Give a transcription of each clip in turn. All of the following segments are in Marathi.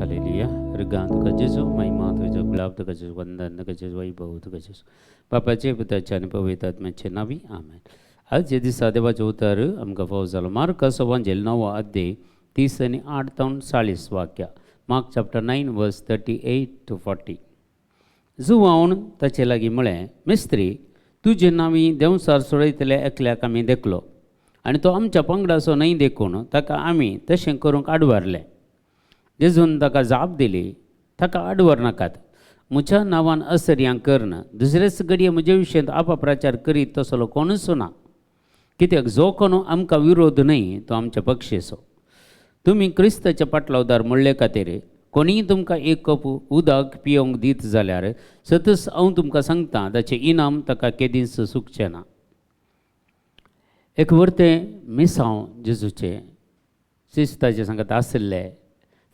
हालेलुया. रिगांत गजेजो महिमा तुझो गुलाब गजेजो वंदन गजेजो वैभव गजेजो बापाचे पुताचे आणि पवित्र आत्म्याचे नावी आमेन. आज या दिसा देवाचे उतर आमकां फावो जालो मार्कस एवांजेल 9 अध्याय 30 आनी 8 ते 40 वाक्या. मार्क चॅप्टर 9 वर्स 38 to 40. जुवावन ताचे लागीं म्हळें, मिस्त्री तुजे नांवी देंवसार सोडयतले एकल्याक आमी देखलो आनी तो आमच्या पंगडाचो न्हय देखून ताका आमी तशें करूंक आडवारलें. जेजून ताका जाप दिली, ताका आडवर नाकात. म्हज्या नांवान असर्यां करना. दुसरेच घडये म्हजे विशयेंत अपप्रचार करीत तसलो कोणूच ना. कित्याक जो कोण आमकां विरोध न्हय तो आमच्या पक्षेचो. तुमी क्रिस्ताच्या पाटलावदार म्हणले खातीर कोणीय तुमकां एक कप उदक पिवंक दीत जाल्यार सतत हांव तुमकां सांगतां ताचें इनाम ताका केदींच चुकचें ना. एक वर्तें मिसांव जेजूचें शिस्ताचे सांगत आसले.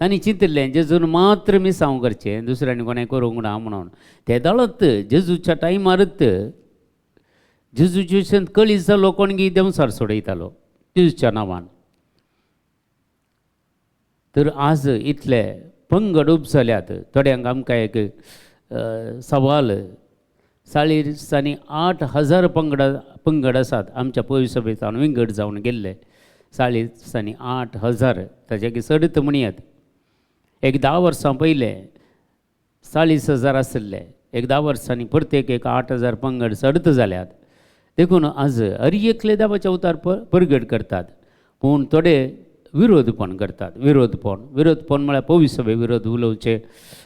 तांणी चिंतलें जेजून मात्र मिसांव करचें, दुसऱ्यांनी कोणें करूंक ना म्हणून. ते दळत जेजूच्या टायमारच जेजूचे कळीस जालो कोणगी देंवसार सोडयतालो जेजूच्या नांवान. तर आज इतले पंगड उब जाल्यात. थोड्यांक आमकां एक सवाल, 8,000 पंगड आसात आमच्या पवित्र सभेंत विंगड जावन गेल्ले. 8,000 ताचे सर्त म्हणयात. एक 10 वर्सां पयले 40,000 आसले. एक 10 वर्सांनी प्रत्येक एक 8,000 पंगड सर्त जाल्यात. देखून आज हर एकले देवाचे अवतार परगट करतात. पूण थोडे विरोधपण करतात. विरोधपण म्हळ्यार पवित्र सभे विरोध उलोवचे,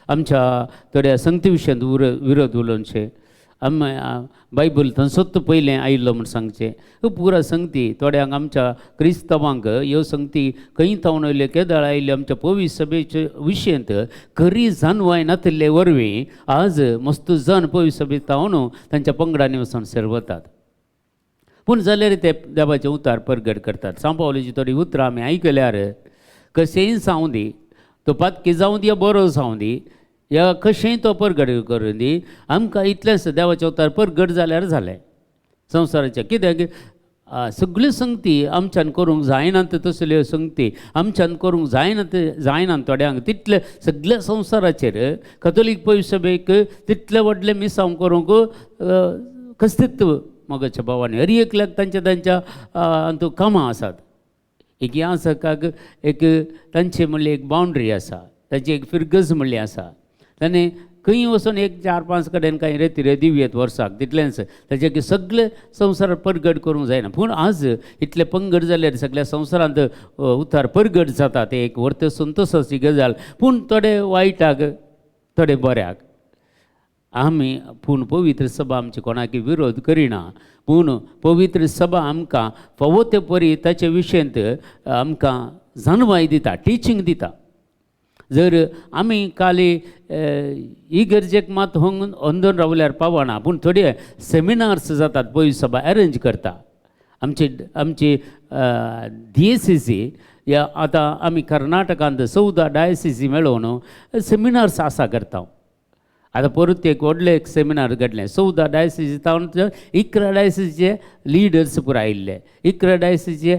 आमच्या थोड्या संगती विशयेंत विरोध उलोवचे, बायबल थंयसोच पयलें आयिल्लो म्हूण सांगचें. पुरा संगती थोड्यांक आमच्या क्रिस्तवांक ह्यो संगती खंय थावन आयल्यो, केदाळ आयल्यो आमच्या पवित्र सभेचे विशयेंत खरी जाणवाय नातिल्ले वरवीं आज मस्त जण पवित्र सभेत थावन तांच्या पंगडांनी वचून सेरवतात. पूण जाल्यार ते देवाचे उतार परगट करतात. सांपावलीची थोडी उतरां आमी आयकल्यार, कशेंय जावं दी, तो पातकी जावं दी या बरो जावं दी, या कशेंय तो परगट करून दी, आमकां इतलेंच देवाचे अवतार परगट जाल्यार जालें संवसाराच्या. कित्याक सगल्यो संगती आमच्यान करूंक जायनात. तसल्यो संगती आमच्यान करूंक जायनात थोड्यांक. तितले सगळ्या संवसाराचेर कथोलीक पवित्र सभेक तितले व्हडले मिसांव करूंक कसलीच मोगाच्या भावांनी हर एकल्याक तांच्या कामां आसात. एक ह्या सकाक एक तांचे म्हणली एक बाउंड्री आसा, ताची एक फिरगज म्हणली आसा. ताणें खंय वचून एक 4-5 कडेन कांय रेती दिव्येत वर्साक तितलेंच. ताचे सगळे संवसारांत परगट करूंक जायना. पूण आज इतले पंगड जाल्यार सगळ्या संवसारांत उतार परगट जाता. ते एक व्हरते संतोशाची गजाल. पूण थोडे वायटाक, थोडे बऱ्याक. आमी पूण पवित्र सभा आमची कोणाक विरोध करिना. पूण पवित्र सभा आमकां फावो ते परी ताचे विशयेंत आमकां जाणवाय दिता, टिचींग दिता. जर आमी खाली इगर्जेक मात होंदून रावल्यार पावना. पूण थोडे सेमिनार्स जातात पवित्र सभा अरेंज करता. आमची DCC या आतां आमी कर्नाटकांत 14 डायसिसी मेळोवन सेमिनार्स आसा करता. आतां परत एक व्हडलें एक सेमिनार घडलें 14 डायसिसी जावन 11 डायसिसीचे लिडर्स पुराय आयिल्ले, 11 डायसिसीचे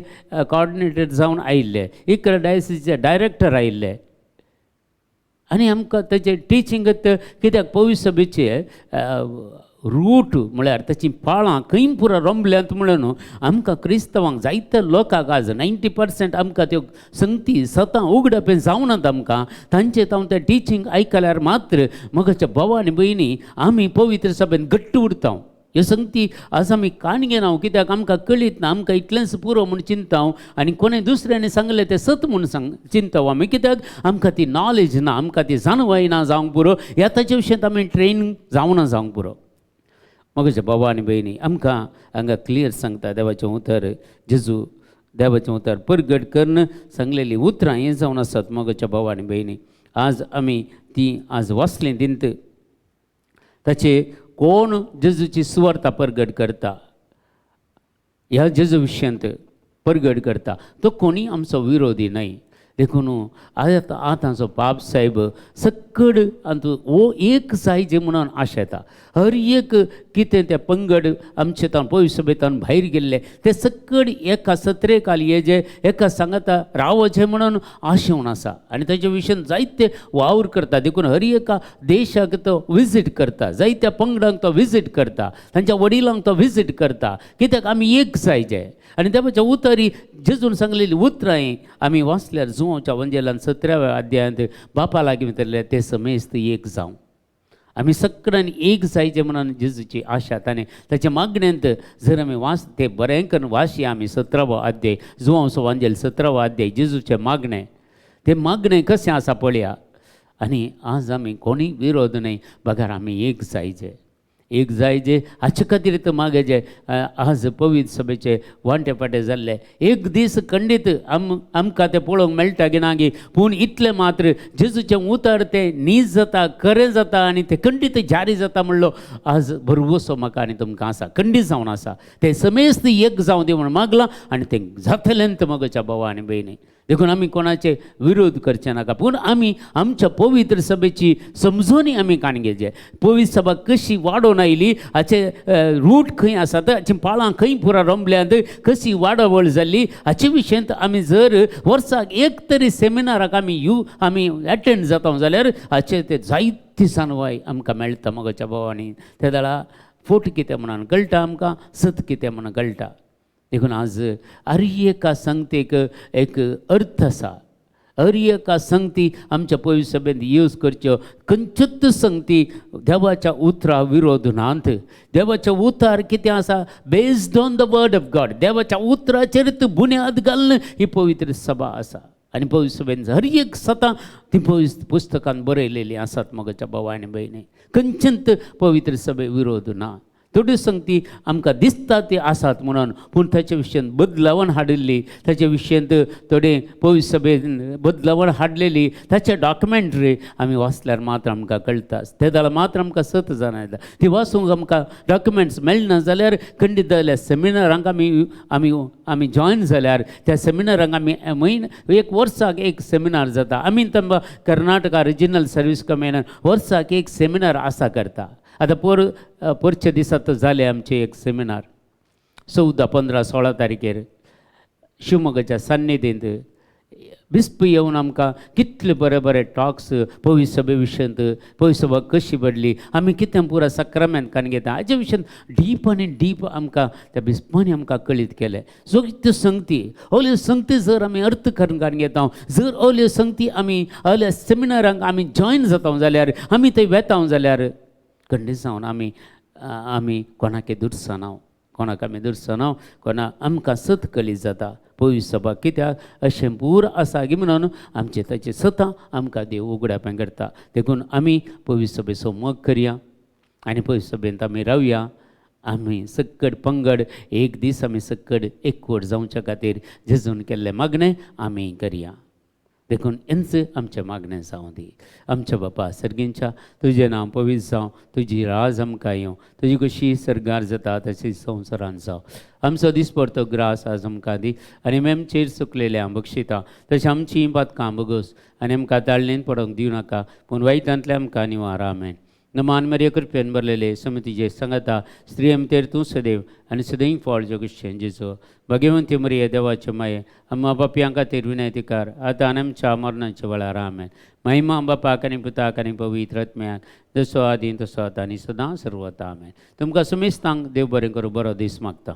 कॉर्डिनेटर जावन आयिल्ले, 11 डायसिसीचे डायरेक्टर आयिल्ले. आनी आमकां तेजें टिचींग कित्याक पवित्र सभेचे रूट म्हळ्यार ताची पाळां खंय पुरो रंबल्यांत म्हणून आमकां क्रिस्तवांक जायत्या लोकांक आज 90% आमकां त्यो संगती स्वता उगडपे जावनात. आमकां तांचे तावन तें टिचींग आयकल्यार मात्र मगाच्या भावांनी भयणी आमी पवित्र सभेन घट्ट उरता. ह्यो संगती आज आमी काणगे ना, कित्याक आमकां कळीत ना. आमकां इतलेंच पुरो म्हूण चिंताव आनी कोणें दुसऱ्यांनी सांगलें तें सत म्हूण चिंताव आमी. कित्याक आमकां ती नॉलेज ना, आमकां ती जाणवाय ना जावंक पुरो. ह्या ताचे विशयेंत आमी ट्रेनींग जावना जावंक पुरो. मगाच्या भावा आनी भयणी आमकां हांगा क्लियर सांगता देवाचें उतर. जेजू देवाचें उतर परगट करन सांगलेलीं उतरां हें जावन आसात. मगाच्या भावा आनी भयणी आज आमी ती आज वाचलीं दिंत. ताचे कोण जेजूची सुवार्ता परगट करता, ह्या जेजू विशयेंत परगट करता, तो कोणी आमचो विरोधी न्हय. देखून आतांचो पाप साहेब सक्कड वो एक जायजे म्हणून आशा येता. हर एक कितें ते पंगड आमचे तान पवित्र सभेतान भायर गेल्ले ते सक्कड एका सत्रेकाल येजे एका सांगाता रावचे म्हणून आशेवन आसा आनी ताचे विशयन जायते वावर करता. देखून हर एका देशाक तो विजीट करता, जायत्या पंगडांक तो विजीट करता, तांच्या वडिलांक तो विजीट करता. कित्याक आमी एक जायचे आनी त्या उतरी जेजून सांगलेली उतरां आमी वाचल्यार जुवांच्या वंजेलान 17व्या अध्यायांत बापा लागीं भितरले ते समेस्त एक जावं. आमी सगळ्यांनी एक जायचे म्हणून जेजूची आशा ताणें ताच्या मागण्यांत जर आमी ते बरें करून वाचया आमी 17वो अध्याय जुवांचो वंजेल 17वो अध्याय जेजूचे मागणें ते मागणें कशें आसा पळया. आनी आज आमी कोणी विरोध न्हय बगार आमी एक जायचे एक जायजे हाचे खातीर तर मागेजे आज पवित्र सभेचे वांटे पाटे जाल्ले एक दीस खंडीत आमकां ते पळोवंक मेळटा की ना गी पूण इतलें मात्र जेजूचें उतर ते नीज जाता खरें जाता आनी ते खंडीत जारी जाता म्हणलो आज भरवोसो म्हाका आनी तुमकां आसा खंडीत जावन आसा. ते समेस्त एक जावं दी म्हणून मागलां आनी तें जातलेंत मगोच्या भावा आनी भयणी. देखून आमी कोणाचे विरोध करचे नाका पूण आमी आमच्या पवित्र सभेची समजूनी आमी काण घेवचे. पवित्र सभा कशी वाडोवन आयली हाचे रूट खंय आसात हाची पाळां खंय पुरा रंबल्यांत कशी वाडवळ जाल्ली हाचे विशयंत आमी जर वर्साक एक तरी सेमिनाराक आमी एटेंड जाता जाल्यार हाचे ते जायती सानवाय आमकां मेळटा मगोच्या भावांनी. त्या दळा फोट कितें म्हणून कळटा आमकां सत कितें म्हणून कळटा. देखून आज हर एका संगतेक एक अर्थ आसा. हर एका संगती आमच्या पवित्र सभेंत यूज करच्यो. खंयच्योच संगती देवाच्या उतरा विरोध नात. देवाच्या उतार कितें आसा based on the word of God. देवाच्या उतराचेर बुन्याद घालून ही पवित्र सभा आसा आनी पवित्र सभेन हर एक सतां ती पवित्र पुस्तकान बरयलेली आसात मगोच्या भावा आनी भयणी. खंयचेंच पवित्र सभे विरोध ना. थोड्यो संगती आमकां दिसता ती आसात म्हणून पूण ताचे विशयन बदलावण हाडिल्ली ताचे विशयंत थोडे पवित्र सभेन बदलावण हाडलेली ताचे डॉक्युमेंटरी आमी वाचल्यार मात्र आमकां कळटा. ते जाल्यार मात्र आमकां सत जाणा येता. ती वाचूंक आमकां डॉक्युमेंट्स मेळना जाल्यार खंडीत जाल्यार सेमिनारांक आमी जॉयन जाल्यार त्या सेमिनारांक आमी एक वर्साक एक सेमिनार जाता. आमी तांकां कर्नाटका रिजनल सर्वीस कमिशनान वर्साक एक सेमिनार आसा करता. आतां परचे दिसात जाले आमचे एक सेमिनार 14, 15, 16 तारखेर शिवमोगाच्या सान्निधींत बिस्प येवन आमकां कितले बरे बरे टॉक्स पवित्र सभे विशयंत पवित्र सभा कशी बडली आमी कितें पुरा सक्रामेंत कान घेता हाचे विशयन डीप आनी डीप आमकां त्या बिस्पांनी आमकां कळीत केलें. सो त्यो संगती असल्यो संगती जर आमी अर्थ करून कान घेता जर असल्यो संगती आमी असल्या सेमिनारांक आमी जॉयन जाता जाल्यार आमी थंय वेता जाल्यार खंडीत जावन आमी कोणाक दुरसनाव कोणाक आमी दुरसनाव कोणा आमकां सत कळीत जाता. पवित्र सभा कित्याक अशें पूर आसा की म्हणून आमचे ताचे सतां आमकां देव उगड्यापें करता. देखून आमी पवित्र सभेचो मोग करया आनी पवित्र सभेंत आमी रावया. आमी सक्कड पंगड एक दीस आमी सक्कड एकवट जावच्या खातीर जेजून केल्लें मागणें आमी करया. देखून इंच आमचें मागणें जावं दी. आमच्या बापा सर्गींच्या तुजें नांव पवित्र जावं तुजी राज आमकां येवं तुजी कशी सरगार जाता तशी संवसारांत जावं. आमचो दिसपरतो ग्रास आज आमकां दी आनी आमचेर सुकलेल्या बक्षिता तशें आमचीं पातकां बगोस आनी आमकां ताळणेन पडोवंक दिवं नाका पूण वायटांतल्यान आमकां निवार. आमेन. नमान मरिये कृपेन भरलेले समितीचे सांगता स्त्री आमचेर तूं सदैव आनी सदैव फळ जगतशें जेजो भगवंती मरिये देवाचे माये अम्मा बापयां खातीर विनंतीकार आतां आनी आमच्या मरणाच्या वेळार. आमेन. महिमा बापाक आनी पुताक आनी पवित्र आत्म्याक जसो आदीं तसो आतां आनी सदां सर्वता. आमेन. तुमकां समेस्तांक देव बरें करूं. बरो दीस मागता.